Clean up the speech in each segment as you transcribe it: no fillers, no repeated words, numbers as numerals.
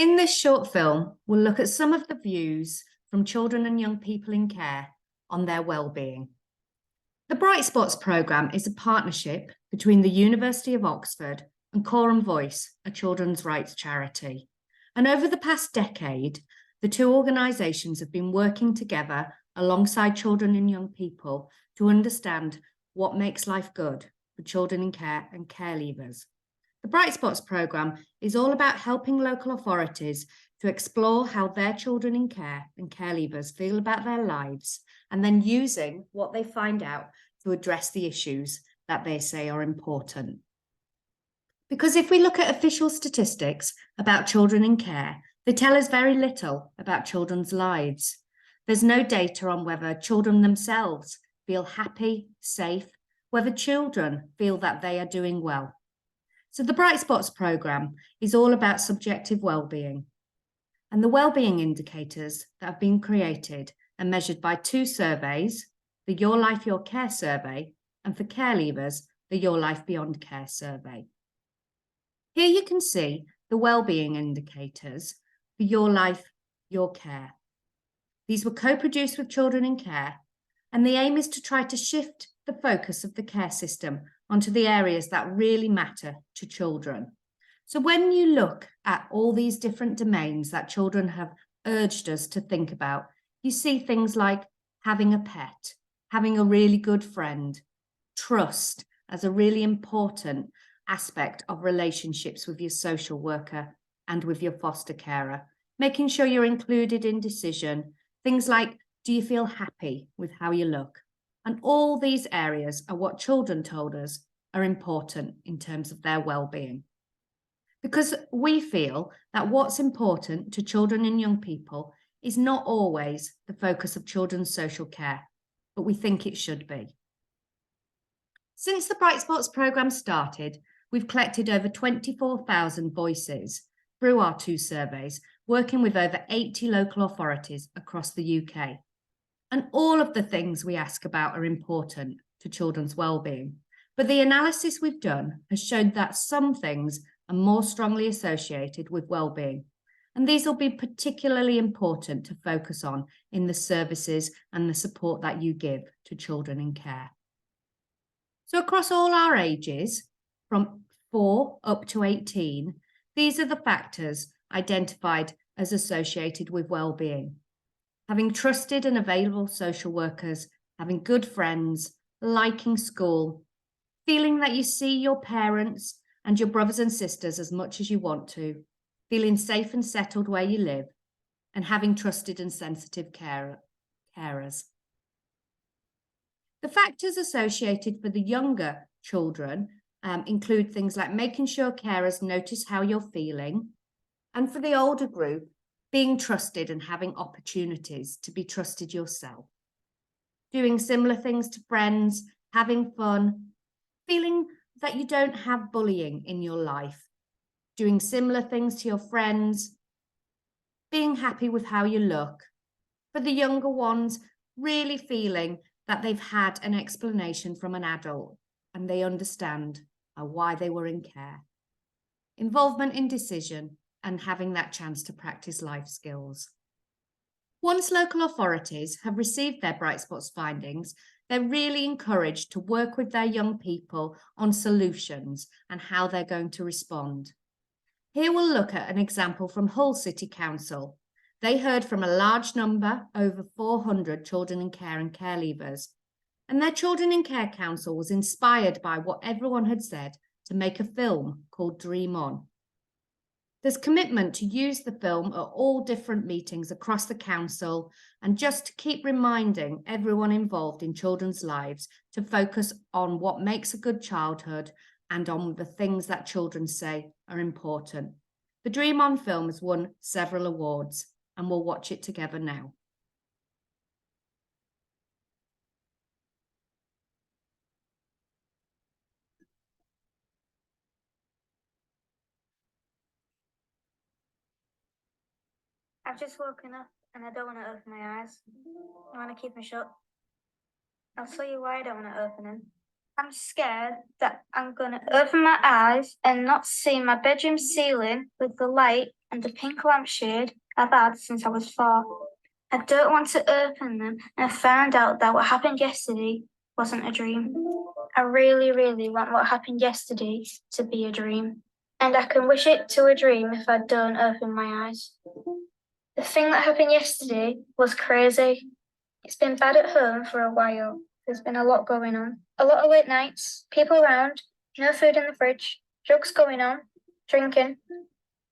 In this short film, we'll look at some of the views from children and young people in care on their well-being. The Bright Spots programme is a partnership between the University of Oxford and Coram Voice, a children's rights charity. And over the past decade, the two organisations have been working together alongside children and young people to understand what makes life good for children in care and care leavers. The Bright Spots programme is all about helping local authorities to explore how their children in care and care leavers feel about their lives, and then using what they find out to address the issues that they say are important. Because if we look at official statistics about children in care, they tell us very little about children's lives. There's no data on whether children themselves feel happy, safe, whether children feel that they are doing well. So the Bright Spots programme is all about subjective well-being. And the well-being indicators that have been created are measured by two surveys, the Your Life, Your Care survey, and for care leavers, the Your Life Beyond Care survey. Here you can see the well-being indicators for Your Life, Your Care. These were co-produced with children in care, and the aim is to try to shift the focus of the care system onto the areas that really matter to children. So when you look at all these different domains that children have urged us to think about, you see things like having a pet, having a really good friend, trust as a really important aspect of relationships with your social worker and with your foster carer, making sure you're included in decision, things like, do you feel happy with how you look? And all these areas are what children told us are important in terms of their well-being. Because we feel that what's important to children and young people is not always the focus of children's social care, but we think it should be. Since the Bright Spots programme started, we've collected over 24,000 voices through our two surveys, working with over 80 local authorities across the UK. And all of the things we ask about are important to children's well-being. But the analysis we've done has shown that some things are more strongly associated with well-being. And these will be particularly important to focus on in the services and the support that you give to children in care. So across all our ages, from 4 up to 18, these are the factors identified as associated with well-being. Having trusted and available social workers, having good friends, liking school, feeling that you see your parents and your brothers and sisters as much as you want to, feeling safe and settled where you live, and having trusted and sensitive carers. The factors associated for the younger children include things like making sure carers notice how you're feeling, and for the older group, being trusted and having opportunities to be trusted yourself. Doing similar things to friends, having fun, feeling that you don't have bullying in your life, doing similar things to your friends, being happy with how you look. For the younger ones, really feeling that they've had an explanation from an adult and they understand why they were in care. Involvement in decision and having that chance to practice life skills. Once local authorities have received their Bright Spots findings, they're really encouraged to work with their young people on solutions and how they're going to respond. Here we'll look at an example from Hull City Council. They heard from a large number, over 400 children in care and care leavers, and their Children in Care Council was inspired by what everyone had said to make a film called Dream On. There's commitment to use the film at all different meetings across the council, and just to keep reminding everyone involved in children's lives to focus on what makes a good childhood and on the things that children say are important. The Dream On film has won several awards, and we'll watch it together now. I've just woken up and I don't want to open my eyes. I want to keep them shut. I'll tell you why I don't want to open them. I'm scared that I'm going to open my eyes and not see my bedroom ceiling with the light and the pink lampshade I've had since I was 4. I don't want to open them and found out that what happened yesterday wasn't a dream. I really, really want what happened yesterday to be a dream. And I can wish it to a dream if I don't open my eyes. The thing that happened yesterday was crazy. It's been bad at home for a while. There's been a lot going on. A lot of late nights, people around, no food in the fridge, drugs going on, drinking.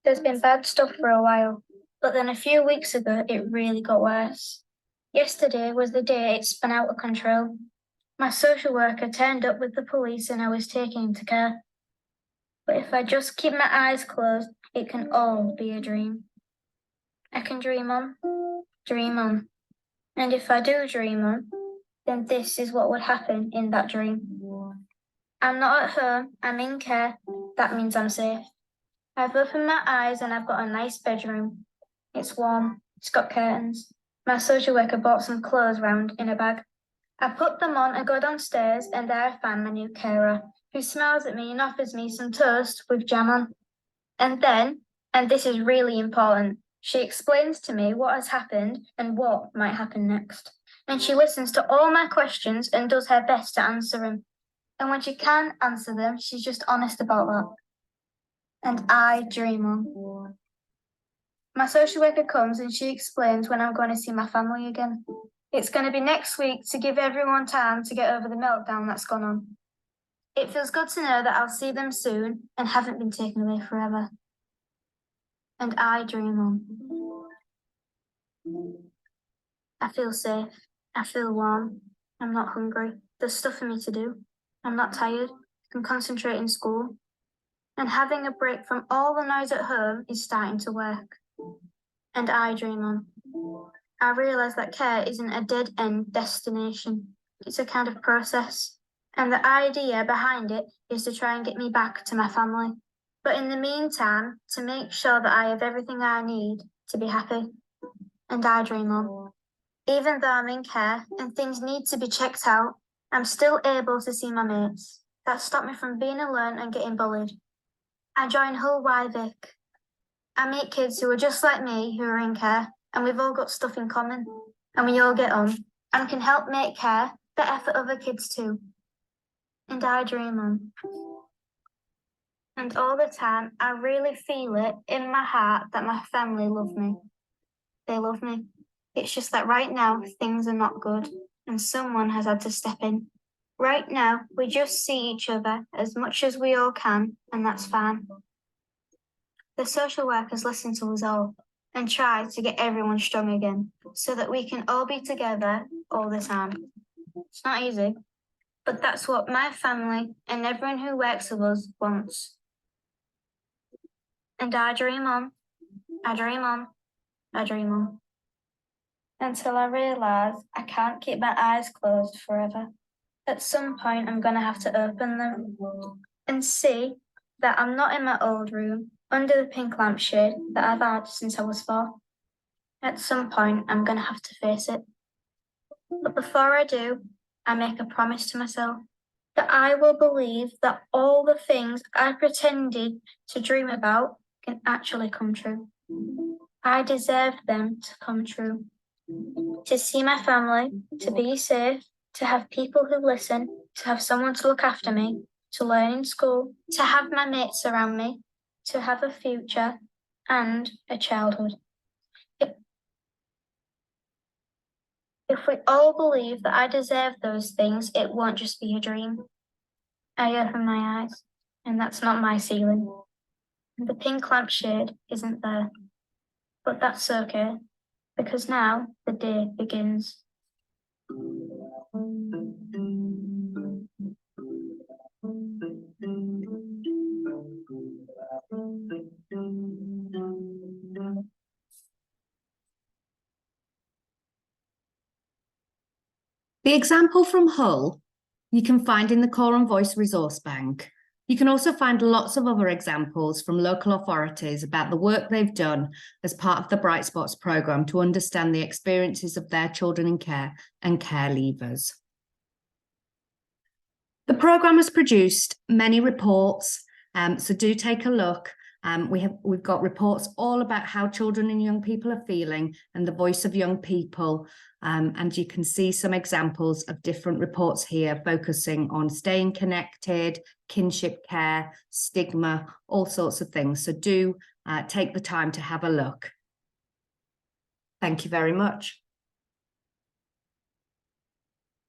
There's been bad stuff for a while. But then a few weeks ago, it really got worse. Yesterday was the day it spun out of control. My social worker turned up with the police and I was taken into care. But if I just keep my eyes closed, it can all be a dream. I can dream on. And if I do dream on, then this is what would happen in that dream. I'm not at home, I'm in care. That means I'm safe. I've opened my eyes and I've got a nice bedroom. It's warm, it's got curtains. My social worker bought some clothes round in a bag. I put them on and go downstairs and there I find my new carer, who smiles at me and offers me some toast with jam on. And then, and this is really important, she explains to me what has happened and what might happen next. And she listens to all my questions and does her best to answer them. And when she can't answer them, she's just honest about that. And I dream on. My social worker comes and she explains when I'm going to see my family again. It's going to be next week to give everyone time to get over the meltdown that's gone on. It feels good to know that I'll see them soon and haven't been taken away forever. And I dream on. I feel safe. I feel warm. I'm not hungry. There's stuff for me to do. I'm not tired. I can concentrate in school. And having a break from all the noise at home is starting to work. And I dream on. I realise that care isn't a dead-end destination. It's a kind of process. And the idea behind it is to try and get me back to my family. But in the meantime, to make sure that I have everything I need to be happy. And I dream on. Even though I'm in care and things need to be checked out, I'm still able to see my mates. That stopped me from being alone and getting bullied. I join Hull YVic. I meet kids who are just like me who are in care, and we've all got stuff in common, and we all get on, and can help make care better for other kids too. And I dream on. And all the time, I really feel it in my heart that my family love me. They love me. It's just that right now, things are not good, and someone has had to step in. Right now, we just see each other as much as we all can, and that's fine. The social workers listen to us all and try to get everyone strong again so that we can all be together all the time. It's not easy, but that's what my family and everyone who works with us wants. And I dream on, I dream on, I dream on. Until I realise I can't keep my eyes closed forever. At some point, I'm going to have to open them and see that I'm not in my old room under the pink lampshade that I've had since I was 4. At some point, I'm going to have to face it. But before I do, I make a promise to myself that I will believe that all the things I pretended to dream about can actually come true. I deserve them to come true. To see my family, to be safe, to have people who listen, to have someone to look after me, to learn in school, to have my mates around me, to have a future and a childhood. If we all believe that I deserve those things, it won't just be a dream. I open my eyes, and that's not my ceiling. The pink lampshade isn't there. But that's okay, because now the day begins. The example from Hull you can find in the Core and Voice Resource Bank. You can also find lots of other examples from local authorities about the work they've done as part of the Bright Spots programme to understand the experiences of their children in care and care leavers. The programme has produced many reports, so do take a look. We've got reports all about how children and young people are feeling and the voice of young people. And you can see some examples of different reports here focusing on staying connected, kinship care, stigma, all sorts of things. So do take the time to have a look. Thank you very much.